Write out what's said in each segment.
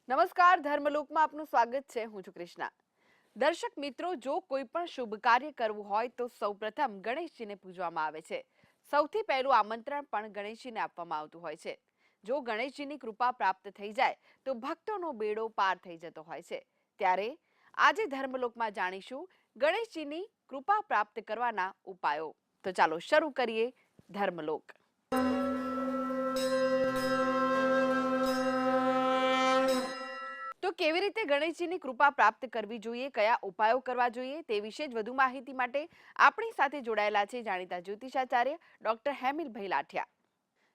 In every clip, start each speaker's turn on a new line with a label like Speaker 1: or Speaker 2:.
Speaker 1: નમસ્કાર, ધર્મલોકમાં આપનું સ્વાગત છે. હું છું કૃષ્ણા. દર્શક મિત્રો, જો કોઈ પણ શુભ કાર્ય કરવું હોય તો સૌપ્રથમ ગણેશજીને પૂજવામાં આવે છે. સૌથી પહેલું આમંત્રણ પણ ગણેશજીને આપવામાં આવતું હોય છે. જો ગણેશજીની કૃપા પ્રાપ્ત થઈ જાય તો ભક્તોનો બેડો પાર થઈ જતો હોય છે. ત્યારે આજે ધર્મલોકમાં જાણીશું ગણેશજીની કૃપા પ્રાપ્ત કરવાના ઉપાયો. તો ચાલો શરૂ કરીએ ધર્મલોક. તો કેવી રીતે ગણેશજીની કૃપા પ્રાપ્ત કરવી જોઈએ, કયા ઉપાયો કરવા જોઈએ, તે વિશે જ વધુ માહિતી માટે આપણી સાથે જોડાયેલા છે જાણીતા જ્યોતિષાચાર્ય ડોક્ટર હેમિલભાઈ લાઠિયા.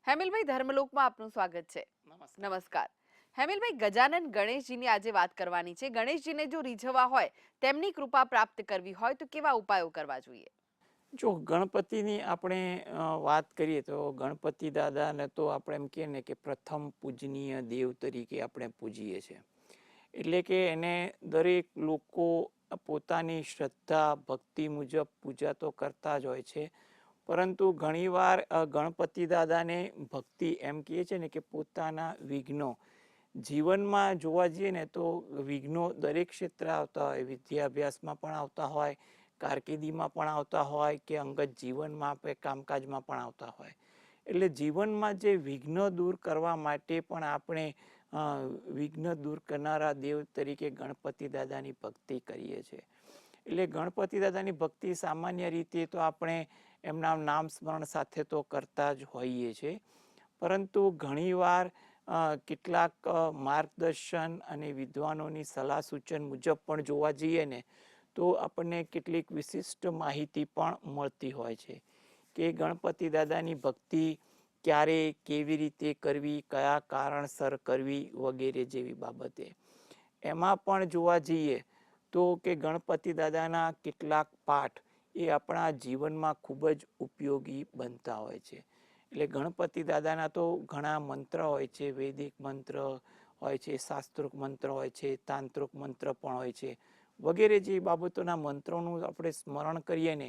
Speaker 1: હેમિલભાઈ, ધર્મલોકમાં આપનું સ્વાગત છે.
Speaker 2: નમસ્કાર.
Speaker 1: નમસ્કાર. હેમિલભાઈ, ગજાનન ગણેશજીની આજે વાત કરવાની છે. ગણેશજીને જો રીઝવવા હોય, તેમની કૃપા પ્રાપ્ત કરવી હોય તો કેવા ઉપાયો કરવા જોઈએ?
Speaker 2: જો ગણપતિની આપણે વાત કરીએ તો ગણપતિ દાદાને તો આપણે એમ કહીએ ને કે પ્રથમ પૂજનીય દેવ તરીકે આપણે પૂજીએ છીએ. એટલે કે એને દરેક લોકો પોતાની શ્રદ્ધા ભક્તિ મુજબ પૂજા તો કરતા જ હોય છે. પરંતુ ઘણીવાર ગણપતિ દાદાને ભક્તિ એમ કહીએ છીએ ને કે પોતાના વિઘ્નો જીવનમાં જોવા જઈએ ને તો વિઘ્નો દરેક ક્ષેત્રે આવતા હોય, વિદ્યાભ્યાસમાં પણ આવતા હોય, કારકિર્દીમાં પણ આવતા હોય કે અંગત જીવનમાં આપણે કામકાજમાં પણ આવતા હોય. એટલે જીવનમાં જે વિઘ્ન દૂર કરવા માટે પણ આપણે વિઘ્ન દૂર કરનારા દેવ તરીકે ગણપતિ દાદાની ભક્તિ કરીએ છીએ. એટલે ગણપતિ દાદાની ભક્તિ સામાન્ય રીતે તો આપણે એમના નામ સ્મરણ સાથે તો કરતા જ હોઈએ છીએ. પરંતુ ઘણીવાર કેટલાક માર્ગદર્શન અને વિદ્વાનોની સલાહ સૂચન મુજબ પણ જોવા જઈએ ને તો આપણને કેટલીક વિશિષ્ટ માહિતી પણ મળતી હોય છે કે ગણપતિ દાદાની ભક્તિ ક્યારે કેવી રીતે કરવી, કયા કારણસર કરવી વગેરે જેવી બાબતે. એમાં પણ જોવા જઈએ તો કે ગણપતિ દાદાના કેટલાક પાઠ એ આપણા જીવનમાં ખૂબ જ ઉપયોગી બનતા હોય છે. એટલે ગણપતિ દાદાના તો ઘણા મંત્ર હોય છે, વૈદિક મંત્ર હોય છે, શાસ્ત્રોક મંત્ર હોય છે, તાંત્રિક મંત્ર પણ હોય છે વગેરે જે બાબતોના મંત્રોનું આપણે સ્મરણ કરીએ ને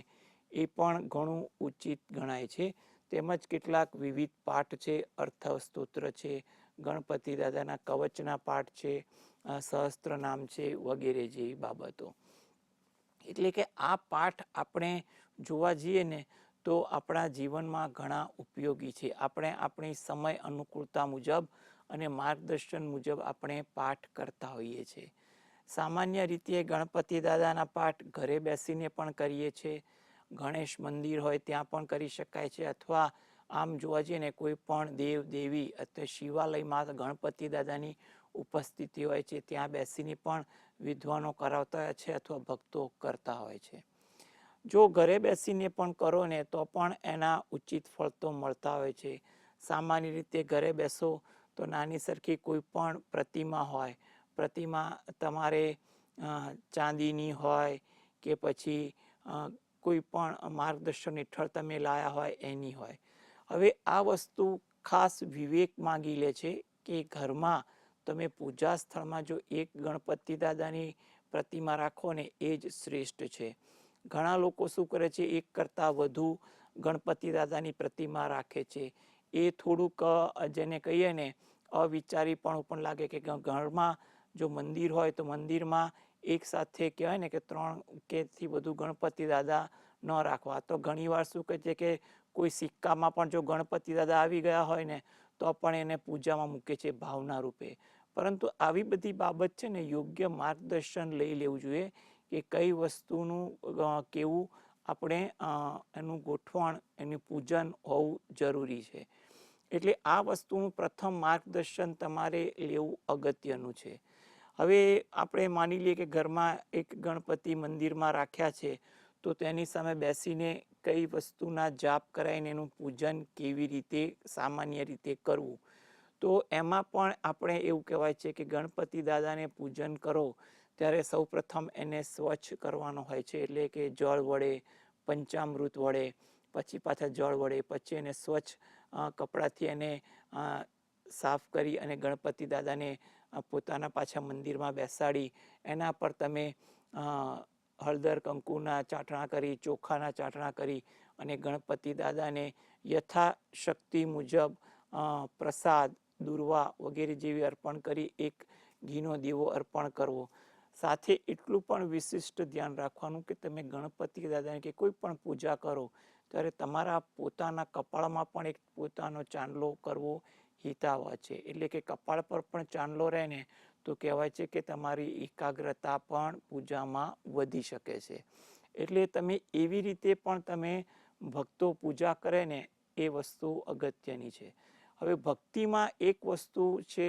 Speaker 2: એ પણ ઘણું ઉચિત ગણાય છે. તેમજ કેટલાક વિવિધ પાઠ છે, અર્થ સ્તોત્ર છે, ગણપતિ દાદાના કવચના પાઠ છે, સહસ્ત્ર નામ છે વગેરે જેવી બાબતો. એટલે કે આ પાઠ આપણે જોવા જઈએ ને તો આપણા જીવનમાં ઘણા ઉપયોગી છે. આપણે આપણી સમય અનુકૂળતા મુજબ અને માર્ગદર્શન મુજબ આપણે પાઠ કરતા હોઈએ છીએ. સામાન્ય રીતે ગણપતિ દાદાના પાઠ ઘરે બેસીને પણ કરીએ છીએ. ગણેશ મંદિર હોય ત્યાં પણ કરી શકાય છે, અથવા આમ જોવા જઈએ ને કોઈ પણ દેવ દેવી અથવા શિવાલયમાં ગણપતિ દાદાની ઉપસ્થિતિ હોય છે ત્યાં બેસીને પણ વિદ્વાનો કરાવતા હોય છે અથવા ભક્તો કરતા હોય છે. જો ઘરે બેસીને પણ કરો ને તો પણ એના ઉચિત ફળ તો મળતા હોય છે. સામાન્ય રીતે ઘરે બેસો તો નાની સરખી કોઈ પણ પ્રતિમા હોય, પ્રતિમા તમારે ચાંદીની હોય કે પછી કોઈ પણ માર્ગદર્શન હેઠળ તમે લાયા હોય એની હોય. હવે આ વસ્તુ ખાસ વિવેક માંગી લે છે કે ઘરમાં તમે પૂજા સ્થળમાં જો એક ગણપતિ દાદાની પ્રતિમા રાખો ને એ જ શ્રેષ્ઠ છે. ઘણા લોકો શું કરે છે, એક કરતાં વધુ ગણપતિ દાદાની પ્રતિમા રાખે છે. એ થોડુંક જેને કહીએ ને અવિચારી પણ લાગે કે ઘરમાં જો મંદિર હોય તો મંદિરમાં એક સાથે કહેવાય ને કે 3 કે થી વધુ ગણપતિ દાદા ન રાખવા. તો ઘણીવાર શું કહે છે કે કોઈ સિક્કામાં પણ જો ગણપતિ દાદા આવી ગયા હોય ને તો પણ એને પૂજામાં મૂકે છે ભાવના રૂપે. પરંતુ આવી બધી બાબત છે ને યોગ્ય માર્ગદર્શન લઈ લેવું જોઈએ કે કઈ વસ્તુનું કેવું આપણે એનું ગોઠવણ, એનું પૂજન હોવું જરૂરી છે. એટલે આ વસ્તુનું પ્રથમ માર્ગદર્શન તમારે લેવું અગત્યનું છે. હવે આપણે માની લઈએ કે ઘરમાં એક ગણપતિ મંદિરમાં રાખ્યા છે તો તેની સામે બેસીને કઈ વસ્તુના જાપ કરાવીને એનું પૂજન કેવી રીતે સામાન્ય રીતે કરવું. તો એમાં પણ આપણે એવું કહેવાય છે કે ગણપતિ દાદાને પૂજન કરો ત્યારે સૌપ્રથમ એને સ્વચ્છ કરવાનો હોય છે. એટલે કે જળ વડે, પંચામૃત વડે, પછી પાછા જળ વડે, પછી એને સ્વચ્છ કપડાથી એને સાફ કરી અને ગણપતિ દાદાને પોતાના પાછા મંદિરમાં બેસાડી એના પર તમે હળદર કંકુના ચાટણા કરી, ચોખાના ચાટણા કરી અને ગણપતિ દાદાને યથાશક્તિ મુજબ પ્રસાદ, દુર્વા વગેરે જેવી અર્પણ કરી એક ઘીનો દીવો અર્પણ કરવો. સાથે એટલું પણ વિશિષ્ટ ધ્યાન રાખવાનું કે તમે ગણપતિ દાદાની કે કોઈ પણ પૂજા કરો ત્યારે તમારા પોતાના કપાળમાં પણ એક પોતાનો ચાંદલો કરવો હિતાવહ છે. એટલે કે કપાળ પર પણ ચાંદલો રહે ને તો કહેવાય છે કે તમારી એકાગ્રતા પણ પૂજામાં વધી શકે છે. એટલે તમે એવી રીતે પણ તમે ભક્તો પૂજા કરે ને એ વસ્તુ અગત્યની છે. હવે ભક્તિમાં એક વસ્તુ છે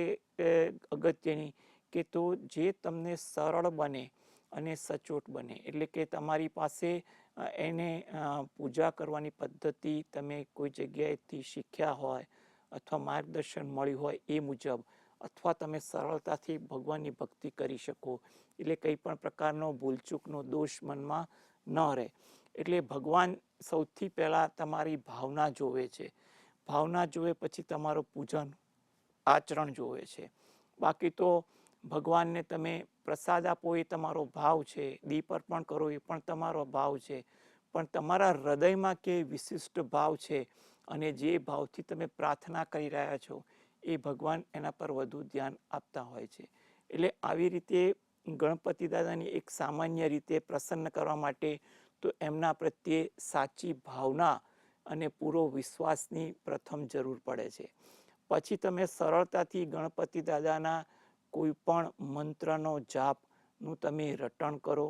Speaker 2: અગત્યની કે તો જે તમને સરળ બને અને સચોટ બને. એટલે કે તમારી પાસે એને પૂજા કરવાની પદ્ધતિ તમે કોઈ જગ્યાએથી શીખ્યા હોય અથવા માર્ગદર્શન મળ્યું હોય એ મુજબ, અથવા તમે સરળતાથી ભગવાનની ભક્તિ કરી શકો. એટલે કંઈ પણ પ્રકારનો ભૂલચૂકનો દોષ મનમાં ન રહે. એટલે ભગવાન સૌથી પહેલાં તમારી ભાવના જોવે છે. ભાવના જોવે પછી તમારું પૂજન આચરણ જોવે છે. બાકી તો ભગવાનને તમે પ્રસાદ આપો એ તમારો ભાવ છે, દીપ અર્પણ કરો એ પણ તમારો ભાવ છે, પણ તમારા હૃદયમાં કે વિશિષ્ટ ભાવ છે અને જે ભાવથી તમે પ્રાર્થના કરી રહ્યા છો એ ભગવાન એના પર વધુ ધ્યાન આપતા હોય છે. એટલે આવી રીતે ગણપતિ દાદાની એક સામાન્ય રીતે પ્રસન્ન કરવા માટે તો એમના પ્રત્યે સાચી ભાવના અને પૂરો વિશ્વાસની પ્રથમ જરૂર પડે છે. પછી તમે સરળતાથી ગણપતિ દાદાના કોઈ પણ મંત્રનો જાપનું તમે રટણ કરો,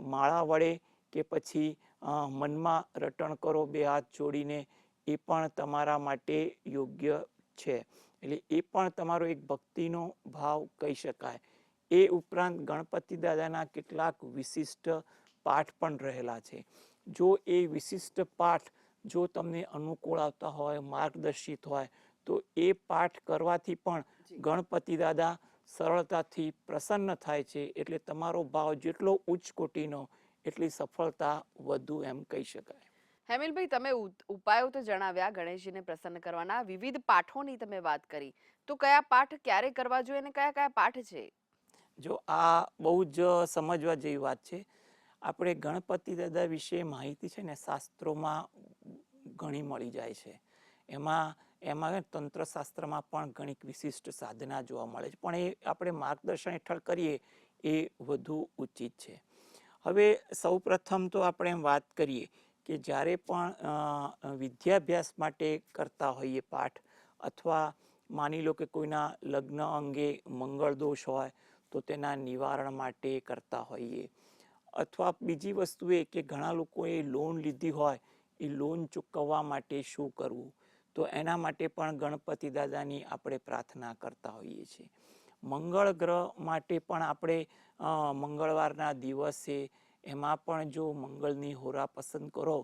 Speaker 2: માળા વડે કે પછી મનમાં રટણ કરો બે હાથ જોડીને, એ પણ તમારા માટે યોગ્ય છે. એટલે એ પણ તમારો એક ભક્તિનો ભાવ કહી શકાય. એ ઉપરાંત ગણપતિ દાદાના કેટલાક વિશિષ્ટ પાઠ પણ રહેલા છે. જો એ વિશિષ્ટ પાઠ જો તમને અનુકૂળ આવતા હોય, માર્ગદર્શિત હોય, તો એ પાઠ કરવાથી પણ ગણપતિ દાદા સરળતાથી પ્રસન્ન થાય છે. એટલે તમારો ભાવ જેટલો ઉચ્ચ કોટીનો એટલી સફળતા વધુ એમ કહી શકાય.
Speaker 1: હેમિલભાઈ, તમે ઉપાયો તો જણાવ્યા ગણેશજીને પ્રસન્ન કરવાના, વિવિધ પાઠોની તમે વાત કરી, તો કયા પાઠ ક્યારે કરવા જોઈએ અને કયા કયા પાઠ છે?
Speaker 2: જો આ બહુ જ સમજવા જેવી વાત છે. આપણે ગણપતિ દાદા વિશે માહિતી છે ને શાસ્ત્રોમાં ઘણી મળી જાય છે. એમાં તંત્રશાસ્ત્રમાં પણ ઘણી વિશિષ્ટ સાધના જોવા મળે છે, પણ એ આપણે માર્ગદર્શન હેઠળ કરીએ એ વધુ ઉચિત છે. હવે સૌ પ્રથમ તો આપણે એમ વાત કરીએ કે જ્યારે પણ વિદ્યાભ્યાસ માટે કરતા હોઈએ પાઠ, અથવા માની લો કે કોઈના લગ્ન અંગે મંગળ દોષ હોય તો તેના નિવારણ માટે કરતા હોઈએ, અથવા બીજી વસ્તુ એ કે ઘણા લોકોએ લોન લીધી હોય એ લોન ચૂકવવા માટે શું કરવું, તો એના માટે પણ ગણપતિ દાદાની આપણે પ્રાર્થના કરતા હોઈએ છીએ. મંગળ ગ્રહ માટે પણ આપણે મંગળવારના દિવસે એમાં પણ જો મંગળની હોરા પસંદ કરો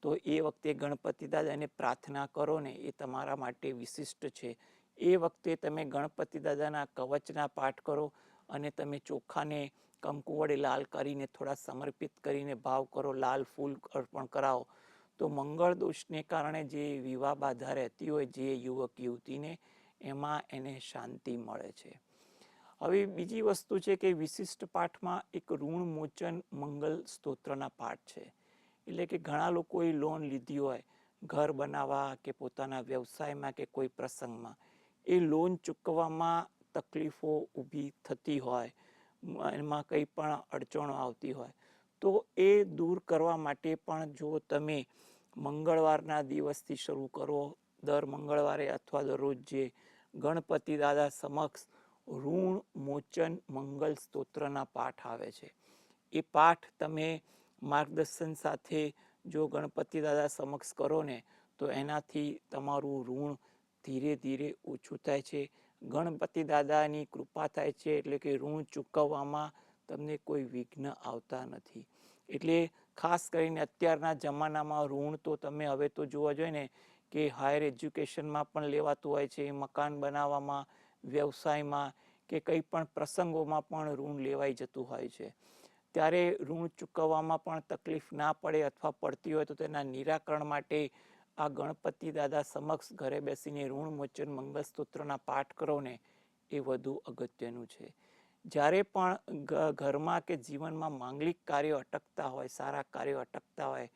Speaker 2: તો એ વખતે ગણપતિ દાદાને પ્રાર્થના કરો ને એ તમારા માટે વિશિષ્ટ છે. એ વખતે તમે ગણપતિ દાદાના કવચના પાઠ કરો અને તમે ચોખાને કંકુ વડે લાલ કરીને થોડા સમર્પિત કરીને ભાવ કરો, લાલ ફૂલ અર્પણ કરાવો, તો મંગળ દોષને કારણે જે વિવાહ બાધા રહેતી હોય જે યુવક યુવતીને, એમાં એને શાંતિ મળે છે. હવે બીજી વસ્તુ છે કે વિશિષ્ટ પાઠમાં એક ઋણ મોચન મંગલ સ્તોત્રના પાઠ છે. એટલે કે ઘણા લોકોએ લોન લીધી હોય ઘર બનાવવા કે પોતાના વ્યવસાયમાં કે કોઈ પ્રસંગમાં, એ લોન ચૂકવવામાં તકલીફો ઊભી થતી હોય, એમાં કંઈ પણ અડચણો આવતી હોય, તો એ દૂર કરવા માટે પણ જો તમે મંગળવારના દિવસથી શરૂ કરો, દર મંગળવારે અથવા દરરોજ જે ગણપતિ દાદા સમક્ષ ઋણ મોચન મંગલ સ્તોત્રના પાઠ આવે છે, એ પાઠ તમે માર્ગદર્શન સાથે જો ગણપતિ દાદા સમક્ષ કરો ને તો એનાથી તમારું ઋણ ધીરે ધીરે ઓછું થાય છે. ગણપતિ દાદાની કૃપા થાય છે, એટલે કે ઋણ ચૂકવવામાં તમને કોઈ વિઘ્ન આવતા નથી. એટલે ખાસ કરીને અત્યારના જમાનામાં ઋણ તો તમે હવે તો જોવા જોઈએ ને કે હાયર એજ્યુકેશનમાં પણ લેવાતું હોય છે, મકાન બનાવવામાં, વ્યવસાયમાં કે કંઈ પણ પ્રસંગોમાં પણ ઋણ લેવાઈ જતું હોય છે. ત્યારે ઋણ ચૂકવવામાં પણ તકલીફ ના પડે અથવા પડતી હોય તો તેના નિરાકરણ માટે આ ગણપતિ દાદા સમક્ષ ઘરે બેસીને ઋણ મોચન મંગળ સ્તોત્રના પાઠ કરો ને એ વધુ અગત્યનું છે. જ્યારે પણ ઘરમાં કે જીવનમાં માંગલિક કાર્યો અટકતા હોય, સારા કાર્યો અટકતા હોય,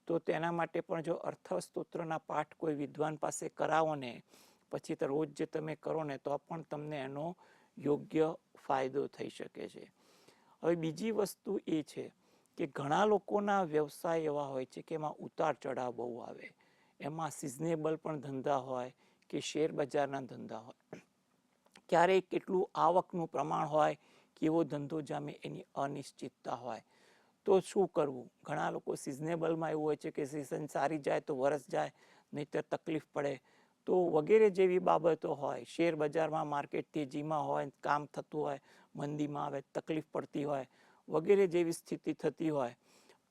Speaker 2: તો તેના માટે પણ જો અર્થ સ્તોત્રના પાઠ કોઈ વિદ્વાન પાસે કરાવો ને પછી તો રોજ જે તમે કરો ને તો પણ તમને એનો યોગ્ય ફાયદો થઈ શકે છે. હવે બીજી વસ્તુ એ છે કે ઘણા લોકોના વ્યવસાય એવા હોય છે કે એમાં ઉતાર ચઢાવ બહુ આવે, એમાં સિઝનેબલ પણ ધંધા હોય કે શેર બજારના ધંધા હોય, ક્યારેક કેટલું આવકનું પ્રમાણ હોય કે એવો ધંધો જામે એની અનિશ્ચિતતા હોય. તો શું કરવું? ઘણા લોકો સિઝનેબલમાં એવું હોય છે કે સિઝન સારી જાય તો વરસ જાય, નહીંતર તકલીફ પડે. તો વગેરે જેવી બાબતો હોય, શેર બજારમાં માર્કેટ તેજીમાં હોય, કામ થતું હોય, મંદીમાં આવે, તકલીફ પડતી હોય, વગેરે જેવી સ્થિતિ થતી હોય,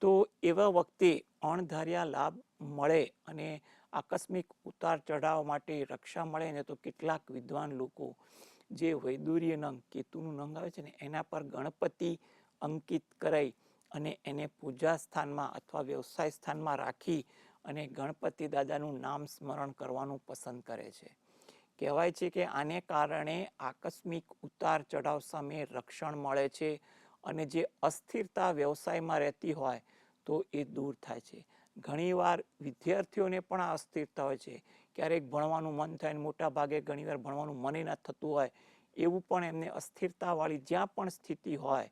Speaker 2: તો એવા વખતે અણધાર્યા લાભ મળે અને આકસ્મિક ઉતાર ચઢાવ માટે રક્ષા મળે ને તો કેટલાક વિદ્વાન લોકો જે વૈદુર્ય નંગ, કેતુનું નંગ આવે છે ને એના પર ગણપતિ અંકિત કરાઈ અને એને પૂજા સ્થાનમાં અથવા વ્યવસાય સ્થાનમાં રાખી અને ગણપતિ દાદાનું નામ સ્મરણ કરવાનું પસંદ કરે છે. કહેવાય છે કે આને કારણે આકસ્મિક ઉતાર ચઢાવ સામે રક્ષણ મળે છે અને જે અસ્થિરતા વ્યવસાયમાં રહેતી હોય તો એ દૂર થાય છે. ઘણીવાર વિદ્યાર્થીઓને પણ આ અસ્થિરતા હોય છે, ક્યારેક ભણવાનું મન થાય, મોટા ભાગે ઘણીવાર ભણવાનું મન ન થતું હોય, એવું પણ એમને અસ્થિરતાવાળી જ્યાં પણ સ્થિતિ હોય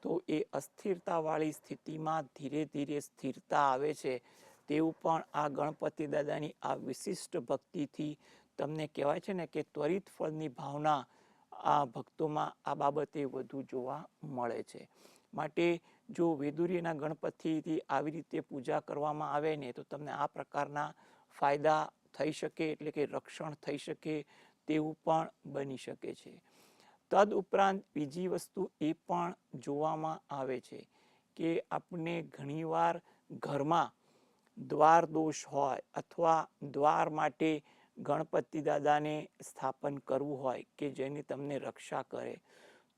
Speaker 2: તો એ અસ્થિરતાવાળી સ્થિતિમાં ધીરે ધીરે સ્થિરતા આવે છે. તેવું પણ આ ગણપતિ દાદાની આ વિશિષ્ટ ભક્તિથી તમને કહેવાય છે ને કે ત્વરિત ફળની ભાવના આ ભક્તોમાં આ બાબતે વધુ જોવા મળે છે. માટે જો વૈદુર્યના ગણપતિથી આવી રીતે પૂજા કરવામાં આવે ને તો તમને આ પ્રકારના ફાયદા થઈ શકે, એટલે કે રક્ષણ થઈ શકે તેવું પણ બની શકે છે. તદ ઉપરાંત બીજી વસ્તુ એ પણ જોવામાં આવે છે કે આપણે ઘણીવાર ઘરમાં દ્વાર દોષ હોય અથવા દ્વાર માટે ગણપતિ દાદાને સ્થાપન કરવું હોય કે જેની તમને રક્ષા કરે,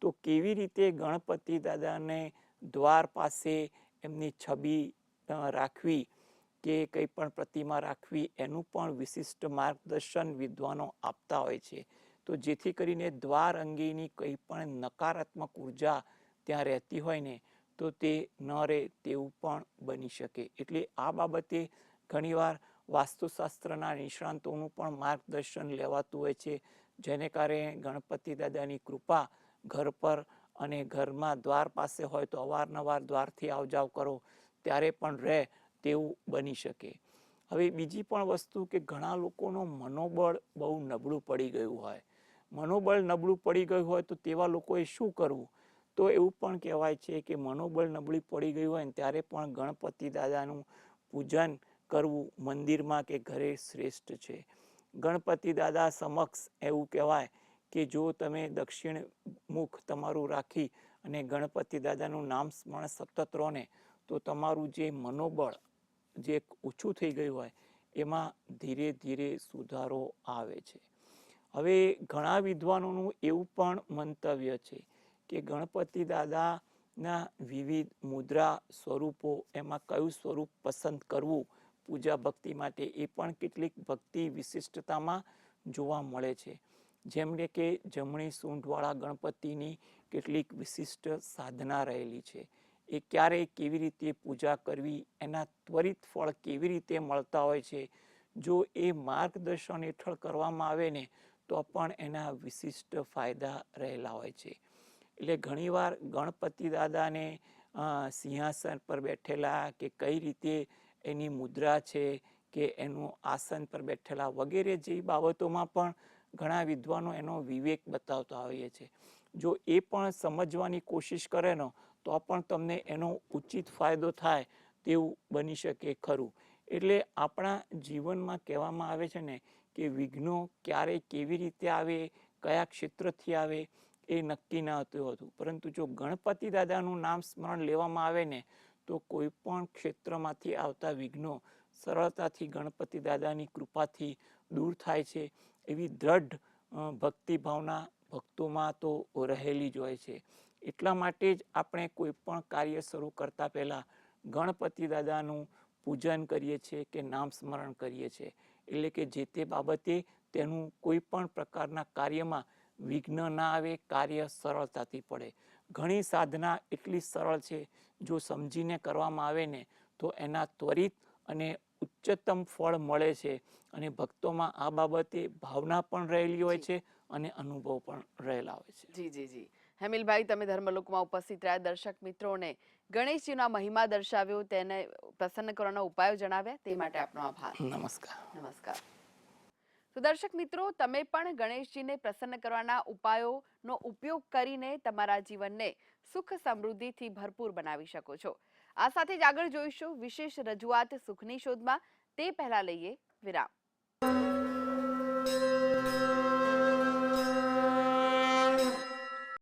Speaker 2: તો કેવી રીતે ગણપતિ દાદાને દ્વાર પાસે એમની છબી રાખવી કે કંઈ પણ પ્રતિમા રાખવી એનું પણ વિશિષ્ટ માર્ગદર્શન વિદ્વાનો આપતા હોય છે. તો જેથી કરીને દ્વાર અંગેની કંઈ પણ નકારાત્મક ઉર્જા ત્યાં રહેતી હોય ને તો તે ન રહે તેવું પણ બની શકે. એટલે આ બાબતે ઘણીવાર વાસ્તુશાસ્ત્રના નિષ્ણાંતોનું પણ માર્ગદર્શન લેવાતું હોય છે, જેને કારણે ગણપતિ દાદાની કૃપા ઘર પર અને ઘરમાં દ્વાર પાસે હોય તો અવારનવાર દ્વારથી આવજાવ કરો ત્યારે પણ રહે તેવું બની શકે. હવે બીજી પણ વસ્તુ કે ઘણા લોકોનું મનોબળ બહુ નબળું પડી ગયું હોય. મનોબળ નબળું પડી ગયું હોય તો તેવા લોકોએ શું કરવું? તો એવું પણ કહેવાય છે કે મનોબળ નબળી પડી ગયું હોય ને ત્યારે પણ ગણપતિ દાદાનું પૂજન કરવું મંદિરમાં કે ઘરે શ્રેષ્ઠ છે. ગણપતિ દાદા સમક્ષ એવું કહેવાય કે જો તમે દક્ષિણ મુખ તમારું રાખી અને ગણપતિ દાદાનું નામ સ્મરણ સતત રહો ને તો તમારું જે મનોબળ જે ઓછું થઈ ગયું હોય એમાં ધીરે ધીરે સુધારો આવે છે. હવે ઘણા વિદ્વાનોનું એવું પણ મંતવ્ય છે કે ગણપતિ દાદાના વિવિધ મુદ્રા સ્વરૂપો, એમાં કયું સ્વરૂપ પસંદ કરવું પૂજા ભક્તિ માટે એ પણ કેટલીક ભક્તિ વિશિષ્ટતામાં જોવા મળે છે. જેમણે કે જમણી સૂંઢવાળા ગણપતિની કેટલીક વિશિષ્ટ સાધના રહેલી છે. એ ક્યારે કેવી રીતે પૂજા કરવી, એના ત્વરિત ફળ કેવી રીતે મળતા હોય છે, જો એ માર્ગદર્શન હેઠળ કરવામાં આવે ને તો પણ એના વિશિષ્ટ ફાયદા રહેલા હોય છે. એટલે ઘણીવાર ગણપતિ દાદાને સિંહાસન પર બેઠેલા કે કઈ રીતે એની મુદ્રા છે કે એનું આસન પર બેઠેલા વગેરે જેવી બાબતોમાં પણ ઘણા વિદ્વાનો એનો વિવેક બતાવતા હોઈએ છે. જો એ પણ સમજવાની કોશિશ કરે ને તો પણ તમને એનો ઉચિત ફાયદો થાય તેવું બની શકે ખરું. એટલે આપણા જીવનમાં કહેવામાં આવે છે ને કે વિઘ્નો ક્યારે કેવી રીતે આવે, કયા ક્ષેત્રથી આવે એ નક્કી ન હતું, પરંતુ જો ગણપતિ દાદાનું નામ સ્મરણ લેવામાં આવે ને તો કોઈ પણ ક્ષેત્રમાંથી આવતા વિઘ્નો સરળતાથી ગણપતિ દાદાની કૃપાથી દૂર થાય છે. એવી દ્રઢ ભક્તિ ભાવના ભક્તોમાં તો રહેલી જ હોય છે. એટલા માટે જ આપણે કોઈ પણ કાર્ય શરૂ કરતા પહેલા ગણપતિ દાદાનું પૂજન કરીએ છીએ કે નામ સ્મરણ કરીએ છીએ. એટલે કે જે તે બાબતે તેનું કોઈ પણ પ્રકારના કાર્યમાં વિઘ્ન ના આવે, કાર્ય સરળતાથી પડે. ઘણી સાધના એટલી સરળ છે, જો સમજીને કરવામાં આવે ને તો એના ત્વરિત અને ઉચ્ચતમ ફળ મળે છે અને ભક્તોમાં આ બાબતે ભાવના પણ રહેલી હોય છે અને અનુભવ પણ રહેલા હોય છે.
Speaker 1: જી જી જી. હેમિલભાઈ, તમે ધર્મલોકમાં ઉપસ્થિત રહ્યા, દર્શક મિત્રોને ગણેશજીનો મહિમા દર્શાવ્યો, તેને પ્રસન્ન કરવાના ઉપાયો જણાવ્યા, તે માટે આપનો આભાર.
Speaker 2: નમસ્કાર.
Speaker 1: નમસ્કાર. તો દર્શક મિત્રો, તમે પણ ગણેશજીને પ્રસન્ન કરવાના ઉપાયોનો ઉપયોગ કરીને તમારા જીવનને સુખ સમૃદ્ધિથી ભરપૂર બનાવી શકો છો. આ સાથે જ આગળ જોઈશું વિશેષ રજૂઆત સુખની શોધમાં. તે પહેલા લઈએ વિરામ.